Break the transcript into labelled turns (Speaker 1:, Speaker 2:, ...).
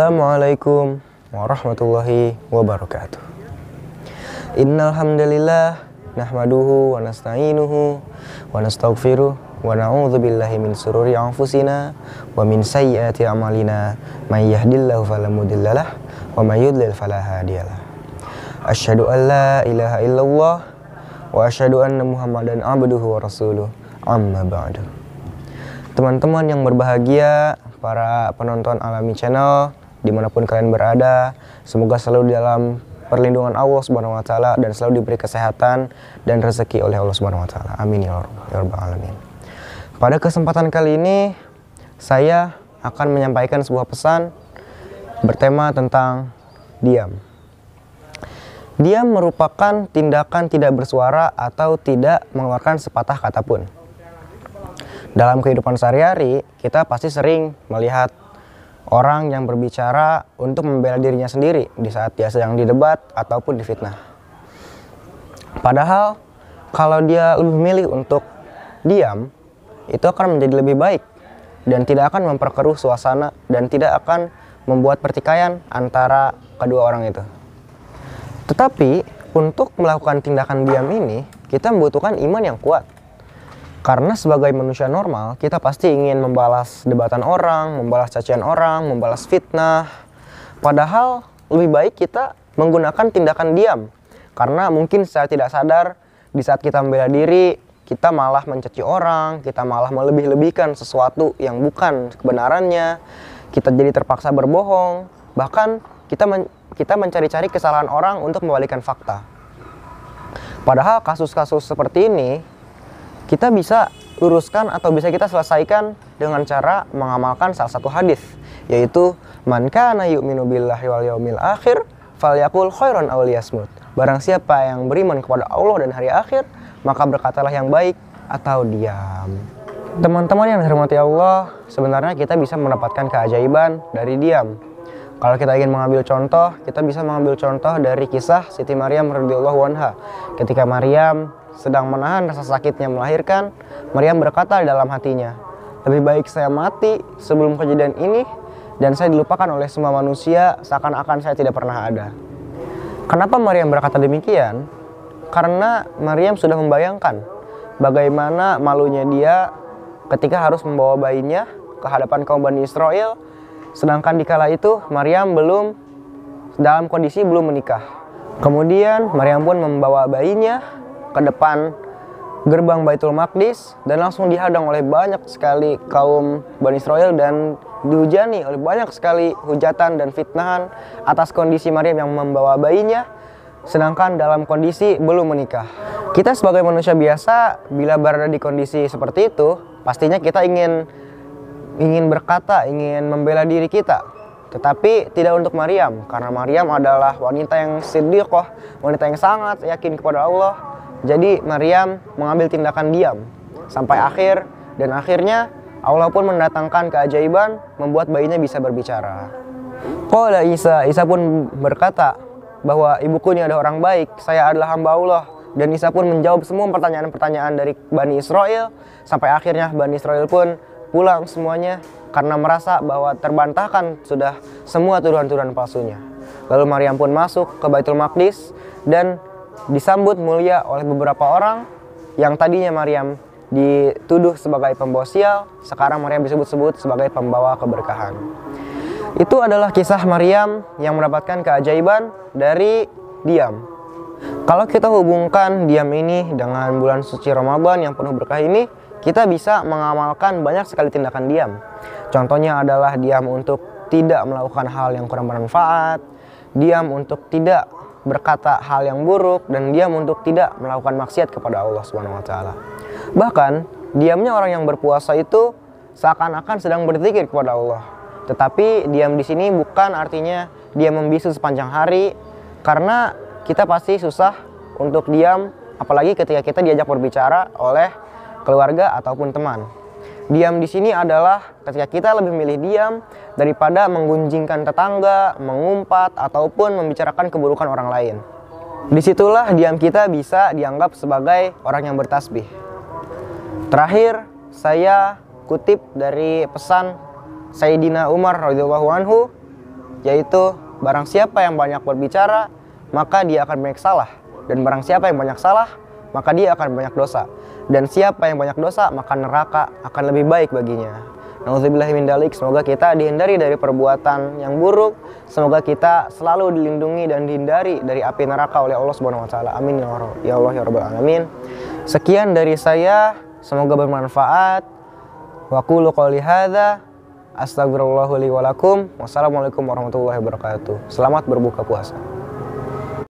Speaker 1: Assalamualaikum warahmatullahi wabarakatuh. Innal hamdalillah nahmaduhu wa nasta'inuhu wa nastaghfiruh wa na'udzu billahi min shururi anfusina wa min sayyiati a'malina may yahdihillahu fala mudhillalah wa may yudlil fala hadiyalah. Asyhadu an la ilaha illallah wa asyhadu anna Muhammadan abduhu wa rasuluh. Amma ba'du. Teman-teman yang berbahagia, para penonton Alami Channel dimanapun kalian berada, semoga selalu dalam perlindungan Allah Subhanahu wa taala dan selalu diberi kesehatan dan rezeki oleh Allah Subhanahu wa taala. Amin ya rabbal alamin. Pada kesempatan kali ini saya akan menyampaikan sebuah pesan bertema tentang diam. Diam merupakan tindakan tidak bersuara atau tidak mengeluarkan sepatah kata pun. Dalam kehidupan sehari-hari, kita pasti sering melihat orang yang berbicara untuk membela dirinya sendiri di saat dia sedang didebat ataupun difitnah. Padahal kalau dia lebih memilih untuk diam, itu akan menjadi lebih baik dan tidak akan memperkeruh suasana dan tidak akan membuat pertikaian antara kedua orang itu. Tetapi untuk melakukan tindakan diam ini, kita membutuhkan iman yang kuat. Karena sebagai manusia normal, kita pasti ingin membalas debatan orang, membalas cacian orang, membalas fitnah. Padahal lebih baik kita menggunakan tindakan diam. Karena mungkin secara tidak sadar, di saat kita membela diri, kita malah mencaci orang, kita malah melebih-lebihkan sesuatu yang bukan kebenarannya. Kita jadi terpaksa berbohong, bahkan kita mencari-cari kesalahan orang untuk membalikan fakta. Padahal kasus-kasus seperti ini kita bisa luruskan atau bisa kita selesaikan dengan cara mengamalkan salah satu hadis, yaitu man kana yu'minu billahi wal yaumil akhir falyaqul khairan aw liyasmut. Barang siapa yang beriman kepada Allah dan hari akhir, maka berkatalah yang baik atau diam. Teman-teman yang dirahmati Allah, sebenarnya kita bisa mendapatkan keajaiban dari diam. Kalau kita ingin mengambil contoh, kita bisa mengambil contoh dari kisah Siti Maryam radhiyallahu anha. Ketika Maryam sedang menahan rasa sakitnya melahirkan, Maryam berkata di dalam hatinya, lebih baik saya mati sebelum kejadian ini dan saya dilupakan oleh semua manusia seakan-akan saya tidak pernah ada. Kenapa Maryam berkata demikian? Karena Maryam sudah membayangkan bagaimana malunya dia ketika harus membawa bayinya ke hadapan kaum Bani Israel, sedangkan dikala itu Maryam belum dalam kondisi belum menikah. Kemudian Maryam pun membawa bayinya ke depan gerbang Baitul Maqdis dan langsung dihadang oleh banyak sekali kaum Bani Israel dan dihujani oleh banyak sekali hujatan dan fitnahan atas kondisi Maryam yang membawa bayinya sedangkan dalam kondisi belum menikah. Kita sebagai manusia biasa bila berada di kondisi seperti itu, pastinya kita ingin berkata, ingin membela diri kita. Tetapi tidak untuk Maryam, karena Maryam adalah wanita yang siddiqah, wanita yang sangat yakin kepada Allah. Jadi Maryam mengambil tindakan diam sampai akhir, dan akhirnya Allah pun mendatangkan keajaiban membuat bayinya bisa berbicara. Qala Isa pun berkata bahwa ibuku ini adalah orang baik, saya adalah hamba Allah. Dan Isa pun menjawab semua pertanyaan-pertanyaan dari Bani Israel, sampai akhirnya Bani Israel pun pulang semuanya karena merasa bahwa terbantahkan sudah semua tuduhan-tuduhan palsunya. Lalu Maryam pun masuk ke Baitul Maqdis dan disambut mulia oleh beberapa orang yang tadinya Maryam dituduh sebagai pembawa sial, sekarang Maryam disebut-sebut sebagai pembawa keberkahan. Itu adalah kisah Maryam yang mendapatkan keajaiban dari diam. Kalau kita hubungkan diam ini dengan bulan suci Ramadan yang penuh berkah ini, kita bisa mengamalkan banyak sekali tindakan diam. Contohnya adalah diam untuk tidak melakukan hal yang kurang bermanfaat, diam untuk tidak berkata hal yang buruk, dan diam untuk tidak melakukan maksiat kepada Allah Subhanahu wa taala. Bahkan diamnya orang yang berpuasa itu seakan-akan sedang berzikir kepada Allah. Tetapi diam di sini bukan artinya dia membisu sepanjang hari, karena kita pasti susah untuk diam apalagi ketika kita diajak berbicara oleh keluarga ataupun teman. Diam di sini adalah ketika kita lebih memilih diam daripada menggunjingkan tetangga, mengumpat, ataupun membicarakan keburukan orang lain. Disitulah diam kita bisa dianggap sebagai orang yang bertasbih. Terakhir, saya kutip dari pesan Sayyidina Umar radhiyallahu anhu yaitu barang siapa yang banyak berbicara, maka dia akan banyak salah. Dan barang siapa yang banyak salah, maka dia akan banyak dosa. Dan siapa yang banyak dosa, maka neraka akan lebih baik baginya. Nauzubillahi min dzalik. Semoga kita dihindari dari perbuatan yang buruk. Semoga kita selalu dilindungi dan dihindari dari api neraka oleh Allah Subhanahu wa taala. Amin ya Allah ya rabbal alamin. Sekian dari saya, semoga bermanfaat. Wa qulu qouli hadza, astagfirullah li wa lakum. Wassalamualaikum warahmatullahi wabarakatuh. Selamat berbuka puasa.